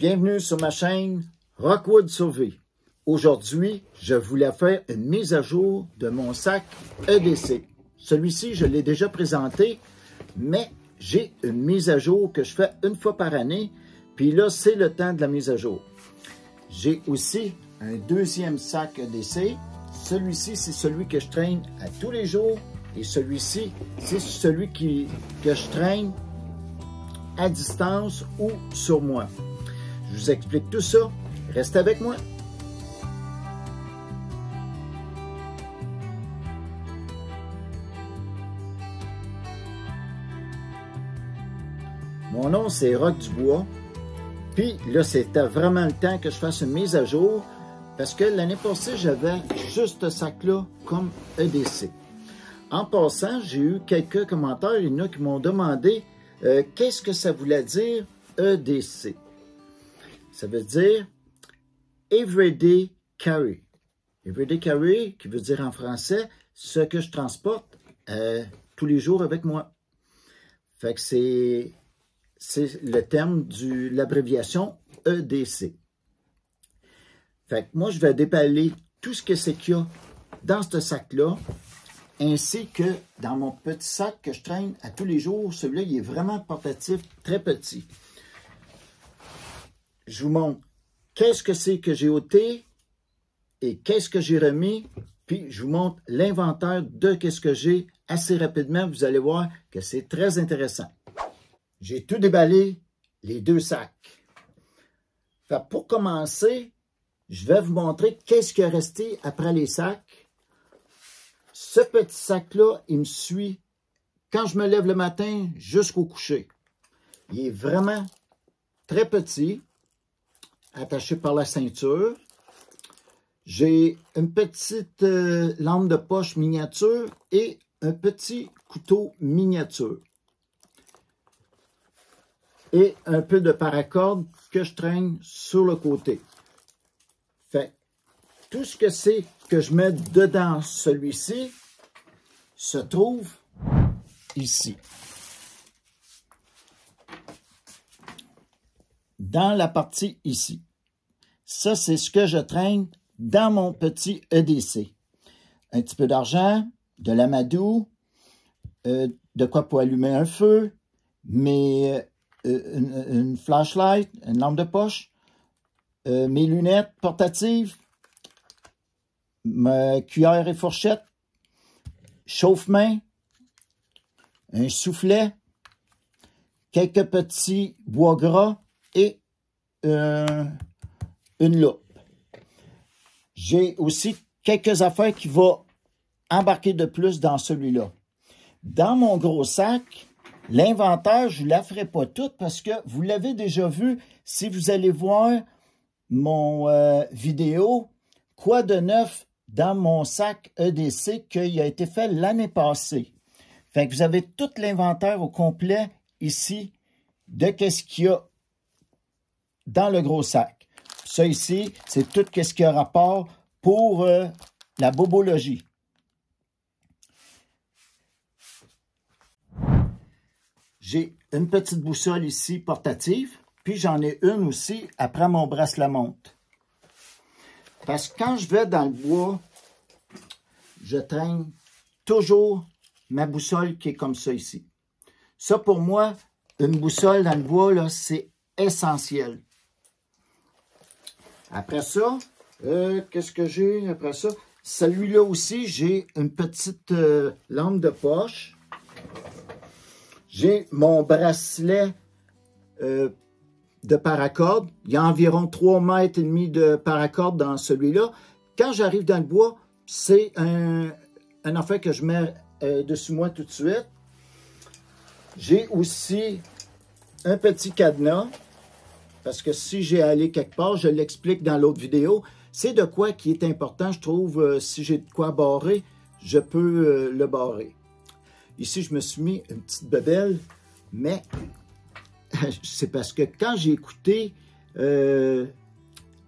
Bienvenue sur ma chaîne Rockwood Sauvé. Aujourd'hui, je voulais faire une mise à jour de mon sac EDC. Celui-ci, je l'ai déjà présenté, mais j'ai une mise à jour que je fais une fois par année. Puis là, c'est le temps de la mise à jour. J'ai aussi un deuxième sac EDC. Celui-ci, c'est celui que je traîne à tous les jours. Et celui-ci, c'est celui que je traîne à distance ou sur moi. Je vous explique tout ça. Restez avec moi. Mon nom, c'est Rock Dubois. Puis là, c'était vraiment le temps que je fasse une mise à jour parce que l'année passée, j'avais juste ce sac-là comme EDC. En passant, j'ai eu quelques commentaires. Il y en a qui m'ont demandé qu'est-ce que ça voulait dire EDC. Ça veut dire Everyday Carry. Everyday Carry, qui veut dire en français ce que je transporte tous les jours avec moi. Fait que c'est le terme de l'abréviation EDC. Fait que moi, je vais déballer tout ce que c'est qu'il y a dans ce sac-là, ainsi que dans mon petit sac que je traîne à tous les jours. Celui-là, il est vraiment portatif, très petit. Je vous montre qu'est-ce que c'est que j'ai ôté et qu'est-ce que j'ai remis. Puis, je vous montre l'inventaire de qu'est-ce que j'ai assez rapidement. Vous allez voir que c'est très intéressant. J'ai tout déballé, les deux sacs. Fait, pour commencer, je vais vous montrer qu'est-ce qui est resté après les sacs. Ce petit sac-là, il me suit quand je me lève le matin jusqu'au coucher. Il est vraiment très petit, attaché par la ceinture. J'ai une petite lampe de poche miniature et un petit couteau miniature. Et un peu de paracorde que je traîne sur le côté. Fait tout ce que c'est que je mets dedans celui-ci se trouve ici. Dans la partie ici. Ça, c'est ce que je traîne dans mon petit EDC. Un petit peu d'argent, de l'amadou, de quoi pour allumer un feu, mais une flashlight, une lampe de poche, mes lunettes portatives, ma cuillère et fourchette, chauffe-main, un soufflet, quelques petits bois gras et une loupe. J'ai aussi quelques affaires qui vont embarquer de plus dans celui-là. Dans mon gros sac, l'inventaire, je ne la ferai pas toute parce que vous l'avez déjà vu si vous allez voir mon vidéo « Quoi de neuf dans mon sac EDC » qui a été fait l'année passée. Fait que vous avez tout l'inventaire au complet ici de qu'est-ce qu'il y a dans le gros sac. Ça ici, c'est tout ce qui a rapport pour la bobologie. J'ai une petite boussole ici portative, puis j'en ai une aussi après mon bracelet-montre. Parce que quand je vais dans le bois, je traîne toujours ma boussole qui est comme ça ici. Ça pour moi, une boussole dans le bois, là, c'est essentiel. Après ça, qu'est-ce que j'ai après ça? Celui-là aussi, j'ai une petite lampe de poche. J'ai mon bracelet de paracorde. Il y a environ 3,5 mètres de paracorde dans celui-là. Quand j'arrive dans le bois, c'est un affaire que je mets dessus moi tout de suite. J'ai aussi un petit cadenas. Parce que si j'ai allé quelque part, je l'explique dans l'autre vidéo. C'est de quoi qui est important, je trouve. Si j'ai de quoi barrer, je peux le barrer. Ici, je me suis mis une petite bebelle, mais c'est parce que quand j'ai écouté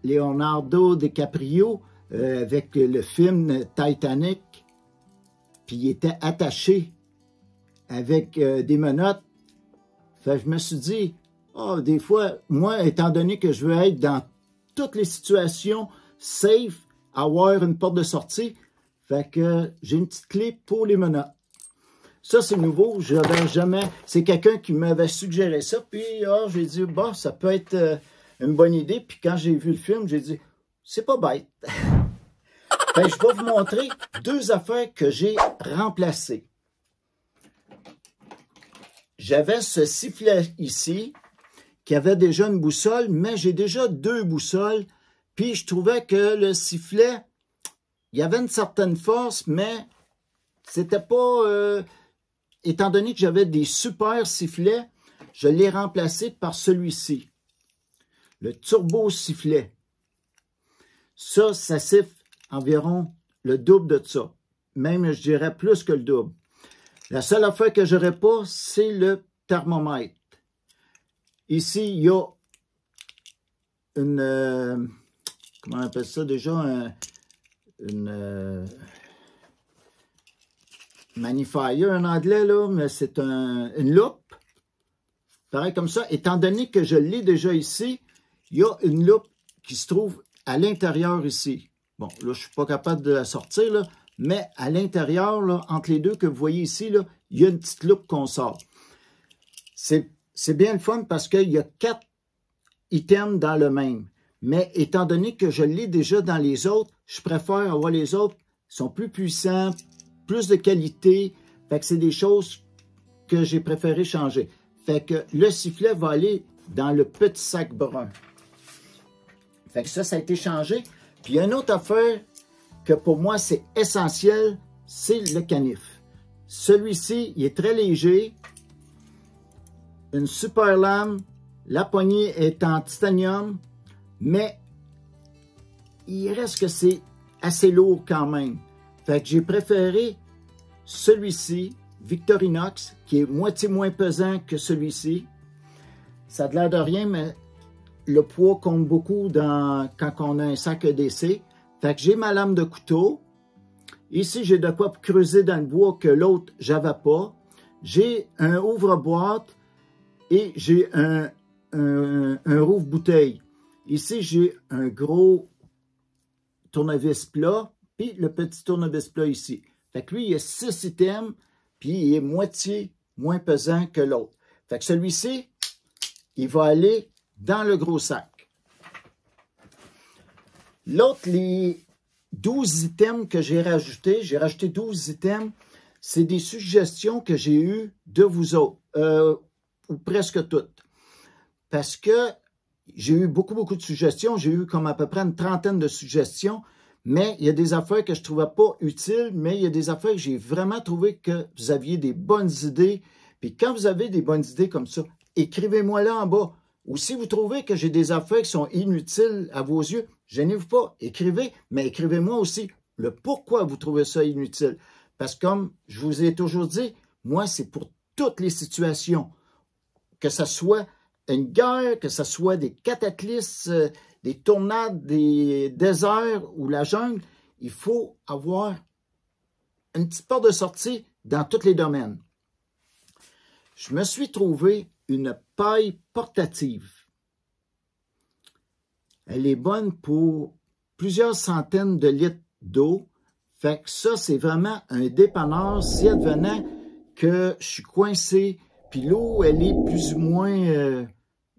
Leonardo DiCaprio avec le film Titanic, puis il était attaché avec des menottes, fait, je me suis dit, des fois, moi, étant donné que je veux être dans toutes les situations safe, avoir une porte de sortie, fait que j'ai une petite clé pour les menottes. Ça, c'est nouveau, je n'avais jamais... C'est quelqu'un qui m'avait suggéré ça, puis j'ai dit, bah, ça peut être une bonne idée. Puis quand j'ai vu le film, j'ai dit, c'est pas bête. Fait que je vais vous montrer 2 affaires que j'ai remplacées. J'avais ce sifflet ici, qui avait déjà une boussole, mais j'ai déjà 2 boussoles. Puis je trouvais que le sifflet, il y avait une certaine force, mais c'était pas... étant donné que j'avais des super sifflets, je l'ai remplacé par celui-ci. Le turbo sifflet. Ça siffle environ le double de ça. Même, je dirais, plus que le double. La seule affaire que je n'aurais pas, c'est le thermomètre. Ici, il y a une... comment on appelle ça déjà? Une magnifier en anglais, là, mais c'est une loupe. Pareil comme ça. Étant donné que je l'ai déjà ici, il y a une loupe qui se trouve à l'intérieur ici. Bon, là, je ne suis pas capable de la sortir, là, mais à l'intérieur, là, entre les deux que vous voyez ici, là, il y a une petite loupe qu'on sort. C'est bien le fun parce qu'il y a 4 items dans le même. Mais étant donné que je l'ai déjà dans les autres, je préfère avoir les autres. Ils sont plus puissants, plus de qualité. Fait que c'est des choses que j'ai préféré changer. Fait que le sifflet va aller dans le petit sac brun. Fait que ça a été changé. Puis il y a une autre affaire que pour moi c'est essentiel, c'est le canif. Celui-ci, il est très léger. Une super lame. La poignée est en titanium. Mais il reste que c'est assez lourd quand même. Fait que j'ai préféré celui-ci, Victorinox, qui est moitié moins pesant que celui-ci. Ça a l'air de rien, mais le poids compte beaucoup quand on a un sac EDC. Fait que j'ai ma lame de couteau. Ici, j'ai de quoi creuser dans le bois que l'autre, j'avais pas. J'ai un ouvre-boîte et j'ai un rouvre-bouteille. Ici, j'ai un gros tournevis plat, puis le petit tournevis plat ici. Fait que lui, il y a 6 items, puis il est moitié moins pesant que l'autre. Fait que celui-ci, il va aller dans le gros sac. L'autre, les 12 items que j'ai rajouté 12 items, c'est des suggestions que j'ai eues de vous autres, ou presque toutes. Parce que j'ai eu beaucoup de suggestions. J'ai eu comme à peu près une trentaine de suggestions. Mais il y a des affaires que je ne trouvais pas utiles, mais il y a des affaires que j'ai vraiment trouvé que vous aviez des bonnes idées. Puis quand vous avez des bonnes idées comme ça, écrivez-moi là en bas. Ou si vous trouvez que j'ai des affaires qui sont inutiles à vos yeux, gênez-vous pas, écrivez, mais écrivez-moi aussi le pourquoi vous trouvez ça inutile. Parce que comme je vous ai toujours dit, moi, c'est pour toutes les situations. Que ce soit une guerre, que ce soit des cataclysmes, des tornades, des déserts ou la jungle, il faut avoir une petite porte de sortie dans tous les domaines. Je me suis trouvé une paille portative. Elle est bonne pour plusieurs centaines de litres d'eau. Fait que ça, c'est vraiment un dépanneur si advenant que je suis coincé, puis l'eau, elle est plus ou moins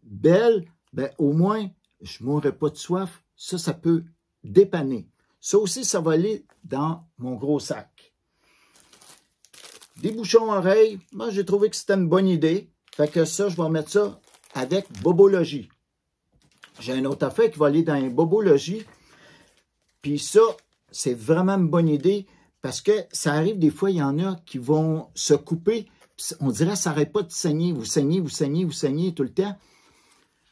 belle, ben au moins, je ne mourrai pas de soif. Ça peut dépanner. Ça aussi, ça va aller dans mon gros sac. Des bouchons oreilles, moi, j'ai trouvé que c'était une bonne idée. Fait que ça, je vais mettre ça avec Bobologie. J'ai une autre affaire qui va aller dans un Bobologie. Puis ça, c'est vraiment une bonne idée parce que ça arrive des fois, il y en a qui vont se couper. On dirait que ça n'arrête pas de saigner. Vous saignez tout le temps.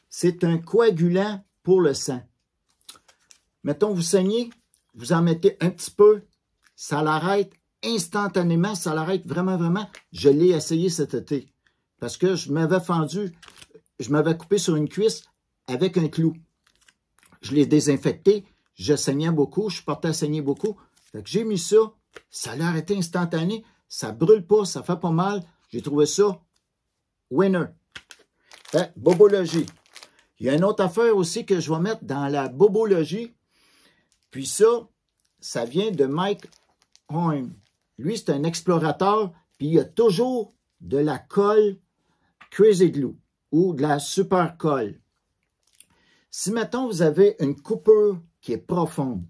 C'est un coagulant pour le sang. Mettons, vous saignez, vous en mettez un petit peu, ça l'arrête instantanément, ça l'arrête vraiment. Je l'ai essayé cet été parce que je m'avais fendu, je m'avais coupé sur une cuisse avec un clou. Je l'ai désinfecté, je saignais beaucoup, je portais à saigner beaucoup. Fait que j'ai mis ça, ça l'a arrêté instantané, ça brûle pas, ça fait pas mal. J'ai trouvé ça winner. Fait, bobologie. Il y a une autre affaire aussi que je vais mettre dans la bobologie. Puis ça vient de Mike Horn. Lui, c'est un explorateur, puis il y a toujours de la colle Crazy Glue ou de la super colle. Si, mettons, vous avez une coupure qui est profonde,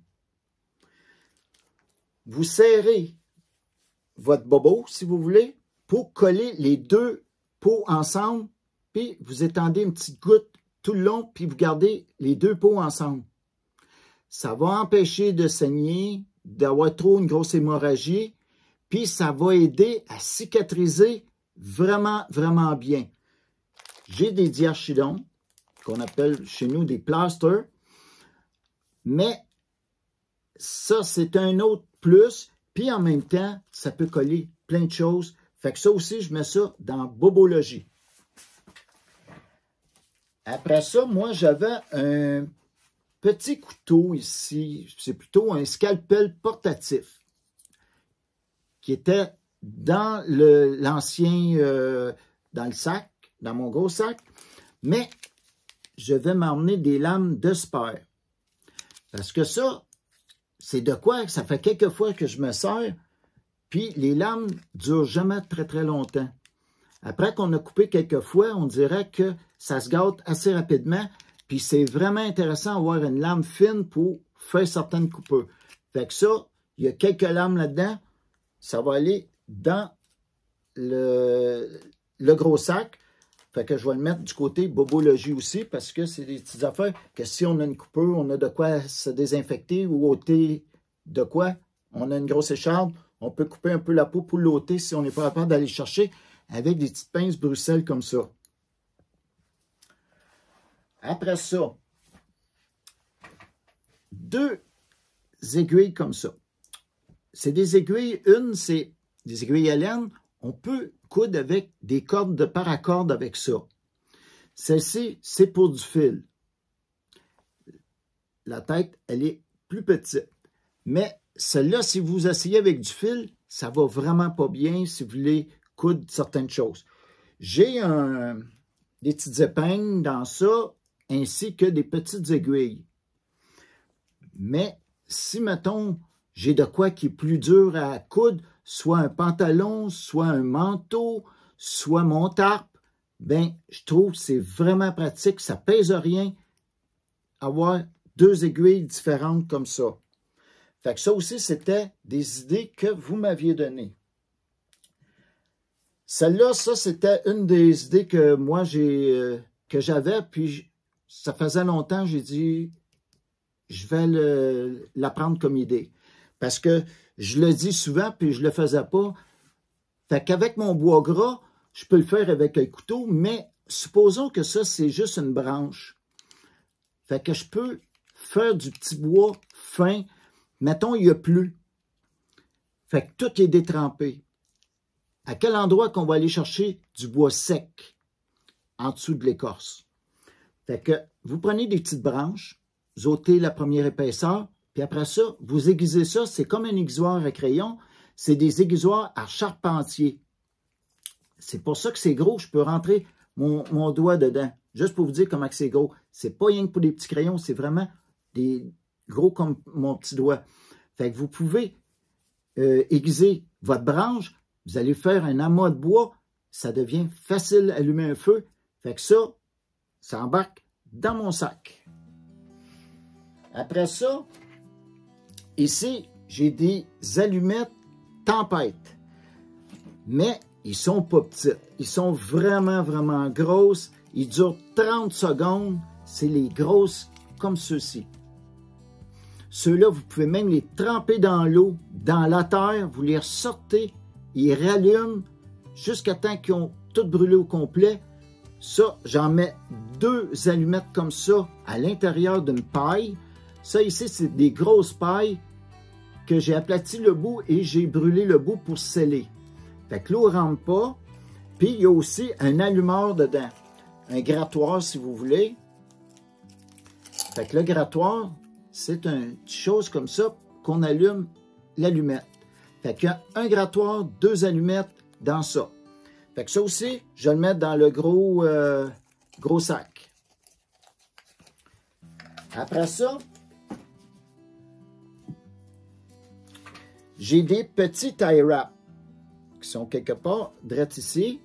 vous serrez votre bobo, si vous voulez, pour coller les deux peaux ensemble, puis vous étendez une petite goutte tout le long, puis vous gardez les deux peaux ensemble. Ça va empêcher de saigner, d'avoir trop une grosse hémorragie, puis ça va aider à cicatriser vraiment, vraiment bien. J'ai des diachidones, qu'on appelle chez nous des plasters, mais ça, c'est un autre plus, puis en même temps, ça peut coller plein de choses. Fait que ça aussi, je mets ça dans bobologie. Après ça, moi, j'avais un petit couteau ici, c'est plutôt un scalpel portatif, qui était dans l'ancien, dans le sac, dans mon gros sac, mais je vais m'emmener des lames de spare. Parce que ça, c'est de quoi? Ça fait quelques fois que je me sers, puis les lames durent jamais très, très longtemps. Après qu'on a coupé quelques fois, on dirait que ça se gâte assez rapidement, puis c'est vraiment intéressant d'avoir une lame fine pour faire certaines coupures. Fait que ça, il y a quelques lames là-dedans, ça va aller dans le gros sac. Fait que je vais le mettre du côté bobologie aussi, parce que c'est des petites affaires que si on a une coupure, on a de quoi se désinfecter ou ôter de quoi. On a une grosse écharpe, on peut couper un peu la peau pour l'ôter si on n'est pas capable d'aller chercher avec des petites pinces Bruxelles comme ça. Après ça, 2 aiguilles comme ça. C'est des aiguilles, une c'est des aiguilles à laine. On peut coudre avec des cordes de paracorde avec ça. Celle-ci, c'est pour du fil. La tête, elle est plus petite. Mais celle-là, si vous essayez avec du fil, ça va vraiment pas bien si vous voulez coudre certaines choses. J'ai des petites épingles dans ça, ainsi que des petites aiguilles. Mais si, mettons, j'ai de quoi qui est plus dur à coudre, soit un pantalon, soit un manteau, soit mon tarp, ben, je trouve que c'est vraiment pratique, ça pèse rien, avoir 2 aiguilles différentes comme ça. Fait que ça aussi, c'était des idées que vous m'aviez données. Celle-là, ça, c'était une des idées que moi, que j'avais, puis ça faisait longtemps, j'ai dit, je vais la prendre comme idée. Parce que je le dis souvent, puis je ne le faisais pas. Fait qu'avec mon bois gras, je peux le faire avec un couteau, mais supposons que ça, c'est juste une branche. Fait que je peux faire du petit bois fin. Mettons, il n'y a plus. Fait que tout est détrempé. À quel endroit qu'on va aller chercher du bois sec en dessous de l'écorce? Fait que vous prenez des petites branches, vous ôtez la première épaisseur, puis après ça, vous aiguisez ça. C'est comme un aiguisoir à crayon. C'est des aiguisoirs à charpentier. C'est pour ça que c'est gros. Je peux rentrer mon doigt dedans. Juste pour vous dire comment c'est gros. C'est pas rien que pour des petits crayons. C'est vraiment des gros comme mon petit doigt. Fait que vous pouvez aiguiser votre branche. Vous allez faire un amas de bois. Ça devient facile à allumer un feu. Fait que ça embarque dans mon sac. Après ça, ici, j'ai des allumettes tempête. Mais ils sont pas petites. Ils sont vraiment, vraiment grosses. Ils durent 30 secondes. C'est les grosses comme ceux-ci. Ceux-là, vous pouvez même les tremper dans l'eau, dans la terre. Vous les ressortez. Ils rallument jusqu'à temps qu'ils ont tout brûlé au complet. Ça, j'en mets 2 allumettes comme ça à l'intérieur d'une paille. Ça ici, c'est des grosses pailles que j'ai aplati le bout et j'ai brûlé le bout pour sceller. Fait que l'eau ne rentre pas. Puis, il y a aussi un allumeur dedans. Un grattoir, si vous voulez. Fait que le grattoir, c'est une chose comme ça qu'on allume l'allumette. Fait qu'il y a un grattoir, 2 allumettes dans ça. Fait que ça aussi, je vais le mettre dans le gros gros sac. Après ça, j'ai des petits tie wraps qui sont quelque part direct ici.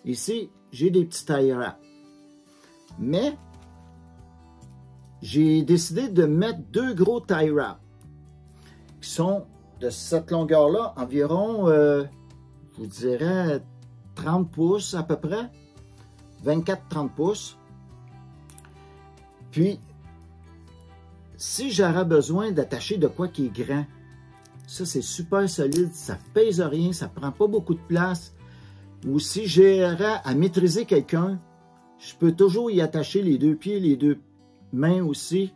Ici, j'ai des petits tie wraps. Mais j'ai décidé de mettre 2 gros tie wraps qui sont de cette longueur-là, environ, je vous dirais, 30 pouces à peu près, 24-30 pouces. Puis, si j'aurais besoin d'attacher de quoi qui est grand, ça c'est super solide, ça ne pèse rien, ça ne prend pas beaucoup de place. Ou si j'aurais à maîtriser quelqu'un, je peux toujours y attacher les 2 pieds, les 2 mains aussi,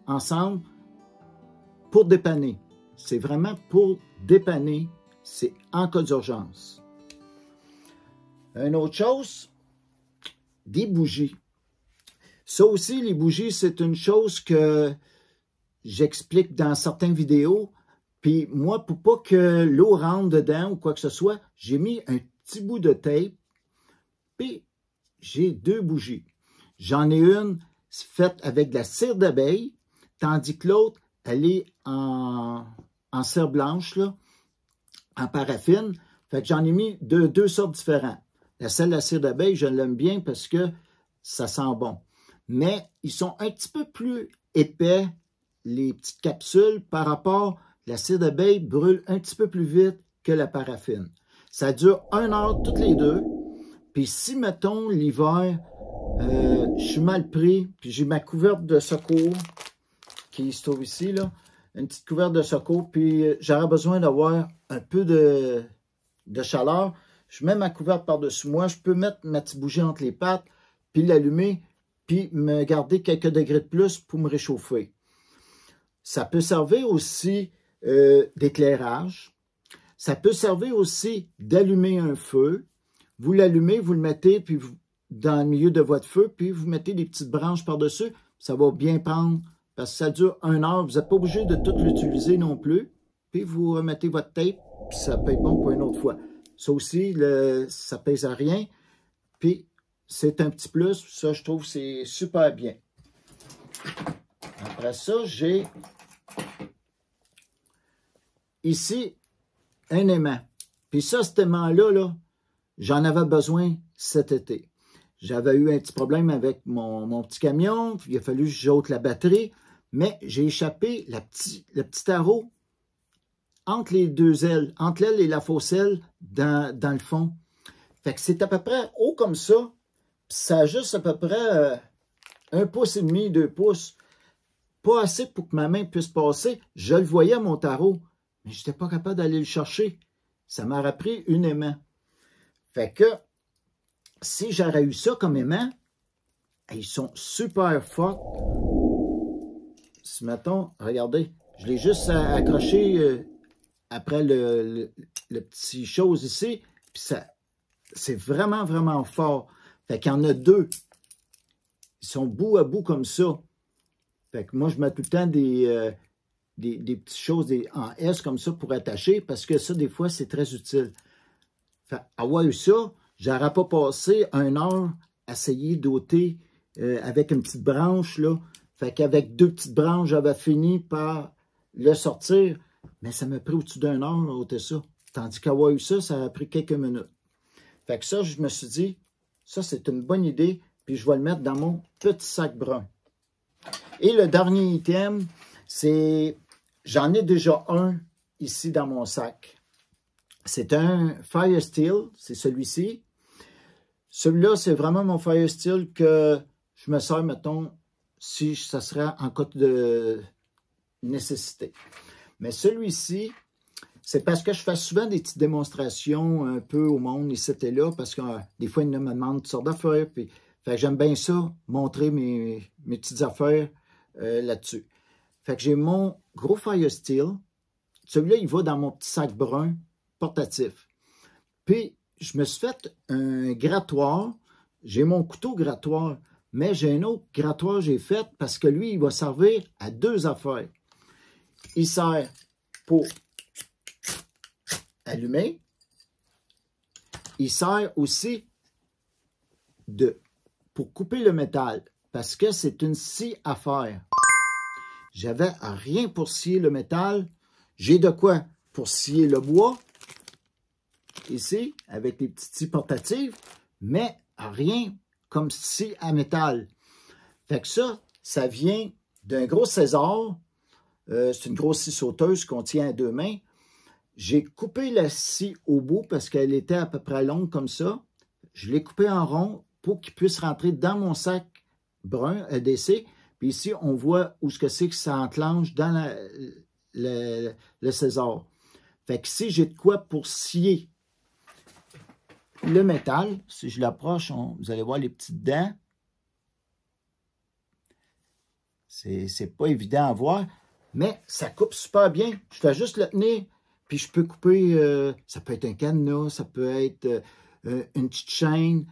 ensemble, pour dépanner. C'est vraiment pour dépanner, c'est en cas d'urgence. Une autre chose, des bougies. Ça aussi, les bougies, c'est une chose que j'explique dans certaines vidéos. Puis moi, pour pas que l'eau rentre dedans ou quoi que ce soit, j'ai mis un petit bout de tape. Puis j'ai 2 bougies. J'en ai une faite avec de la cire d'abeille, tandis que l'autre, elle est en cire blanche, là, en paraffine. Fait que j'en ai mis de 2 sortes différentes. Celle à cire d'abeille, je l'aime bien parce que ça sent bon. Mais ils sont un petit peu plus épais, les petites capsules, par rapport, la cire d'abeille brûle un petit peu plus vite que la paraffine. Ça dure 1 heure toutes les 2. Puis si, mettons, l'hiver, je suis mal pris, puis j'ai ma couverte de secours qui se trouve ici, là, une petite couverte de secours, puis j'aurais besoin d'avoir un peu de chaleur. Je mets ma couverte par-dessus moi, je peux mettre ma petite bougie entre les pattes, puis l'allumer, puis me garder quelques degrés de plus pour me réchauffer. Ça peut servir aussi d'éclairage. Ça peut servir aussi d'allumer un feu. Vous l'allumez, vous le mettez puis dans le milieu de votre feu, puis vous mettez des petites branches par-dessus. Ça va bien prendre parce que ça dure 1 heure. Vous n'êtes pas obligé de tout l'utiliser non plus. Puis vous remettez votre tape, puis ça peut être bon pour une autre fois. Ça aussi, ça ne pèse à rien. Puis, c'est un petit plus. Ça, je trouve, c'est super bien. Après ça, j'ai ici un aimant. Puis ça, cet aimant-là, là, j'en avais besoin cet été. J'avais eu un petit problème avec mon petit camion. Puis il a fallu que j'ôte la batterie. Mais j'ai échappé le petit tarot entre les 2 ailes, entre l'aile et la fausse aile, dans le fond. Fait que c'est à peu près haut comme ça. Puis ça a juste à peu près 1,5 pouce, 2 pouces. Pas assez pour que ma main puisse passer. Je le voyais, mon tarot, mais je n'étais pas capable d'aller le chercher. Ça m'aurait pris une aimant. Fait que, si j'aurais eu ça comme aimant, ils sont super forts. Si, mettons, regardez, je l'ai juste accroché après le petit chose ici, puis ça, c'est vraiment, vraiment fort. Fait qu'il y en a 2. Ils sont bout à bout comme ça. Fait que moi, je mets tout le temps des petites choses en S comme ça pour attacher, parce que ça, des fois, c'est très utile. Fait avoir eu ça, j'aurais pas passé 1 heure à essayer d'ôter avec une petite branche, là. Fait qu'avec 2 petites branches, j'avais fini par le sortir. Mais ça m'a pris au-dessus d'1 heure à ôter ça. Tandis qu'avoir eu ça, ça a pris quelques minutes. Fait que ça, je me suis dit, ça, c'est une bonne idée. Puis je vais le mettre dans mon petit sac brun. Et le dernier item, c'est, j'en ai déjà un ici dans mon sac. C'est un Fire Steel, c'est celui-ci. Celui-là, c'est vraiment mon Fire Steel que je me sers, mettons, si ça serait en cas de nécessité. Mais celui-ci, c'est parce que je fais souvent des petites démonstrations un peu au monde ici et là, parce que des fois, ils me demandent toutes sortes d'affaires. Puis, fait que j'aime bien ça, montrer mes petites affaires là-dessus. Fait que j'ai mon gros Fire Steel. Celui-là, il va dans mon petit sac brun portatif. Puis, je me suis fait un grattoir. J'ai mon couteau grattoir, mais j'ai un autre grattoir que j'ai fait parce que lui, il va servir à 2 affaires. Il sert pour allumer. Il sert aussi de pour couper le métal, parce que c'est une scie à faire. J'avais rien pour scier le métal. J'ai de quoi pour scier le bois, ici, avec les petites scies portatives, mais rien comme scie à métal. Fait que ça vient d'un gros César. C'est une grosse scie sauteuse qu'on tient à 2 mains. J'ai coupé la scie au bout parce qu'elle était à peu près longue comme ça. Je l'ai coupée en rond pour qu'il puisse rentrer dans mon sac brun EDC. Puis ici, on voit où c'est que ça enclenche dans le César. Fait que si j'ai de quoi pour scier le métal, si je l'approche, vous allez voir les petites dents. C'est pas évident à voir, mais ça coupe super bien. Je fais juste le tenir, puis je peux couper, ça peut être un cadenas, ça peut être une petite chaîne,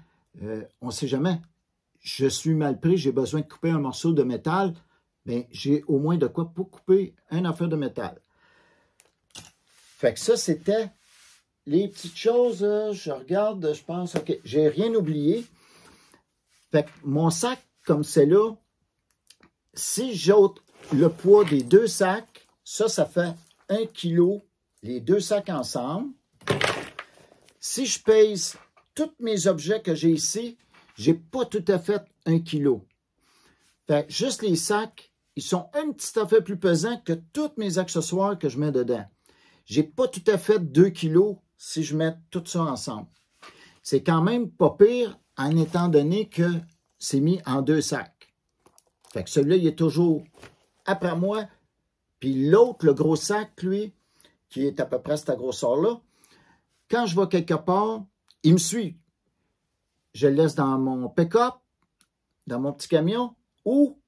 on ne sait jamais. Je suis mal pris, j'ai besoin de couper un morceau de métal, bien, j'ai au moins de quoi pour couper une affaire de métal. Fait que ça, c'était les petites choses. Je regarde, je pense, OK, j'ai rien oublié. Fait que mon sac, comme c'est là, si j'ôte le poids des 2 sacs, ça fait 1 kg, les 2 sacs ensemble. Si je pèse tous mes objets que j'ai ici, j'ai pas tout à fait 1 kg. Fait que juste les sacs, ils sont un petit affaire plus pesants que tous mes accessoires que je mets dedans. J'ai pas tout à fait 2 kg si je mets tout ça ensemble. C'est quand même pas pire en étant donné que c'est mis en 2 sacs. Fait que celui-là, il est toujours après moi. Puis l'autre, le gros sac, lui, qui est à peu près cette grosseur-là, quand je vais quelque part, il me suit. Je le laisse dans mon pick-up, dans mon petit camion, ou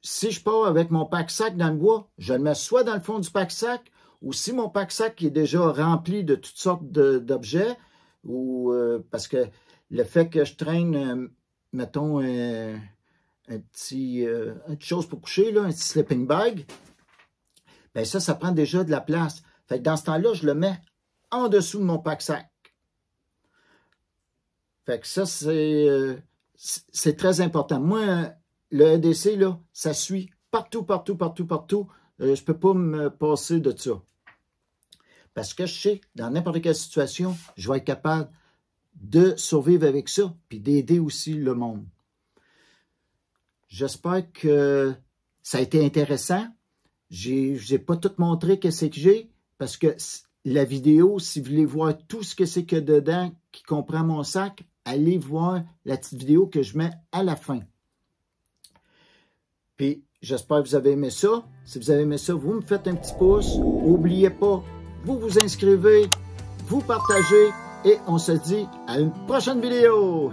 si je pars avec mon pack-sac dans le bois, je le mets soit dans le fond du pack-sac, ou si mon pack-sac est déjà rempli de toutes sortes d'objets, ou parce que le fait que je traîne, mettons, une petite chose pour coucher, là, un petit sleeping bag, bien ça prend déjà de la place. Fait que dans ce temps-là, je le mets en dessous de mon pack-sac. Fait que ça, c'est très important. Moi, le EDC, là, ça suit partout, partout, partout, partout. Je ne peux pas me passer de ça. Parce que je sais, dans n'importe quelle situation, je vais être capable de survivre avec ça, puis d'aider aussi le monde. J'espère que ça a été intéressant. Je n'ai pas tout montré qu'est-ce que j'ai, parce que la vidéo, si vous voulez voir tout ce que c'est que dedans, qui comprend mon sac, allez voir la petite vidéo que je mets à la fin. Puis, j'espère que vous avez aimé ça. Si vous avez aimé ça, vous me faites un petit pouce. N'oubliez pas, vous vous inscrivez, vous partagez et on se dit à une prochaine vidéo.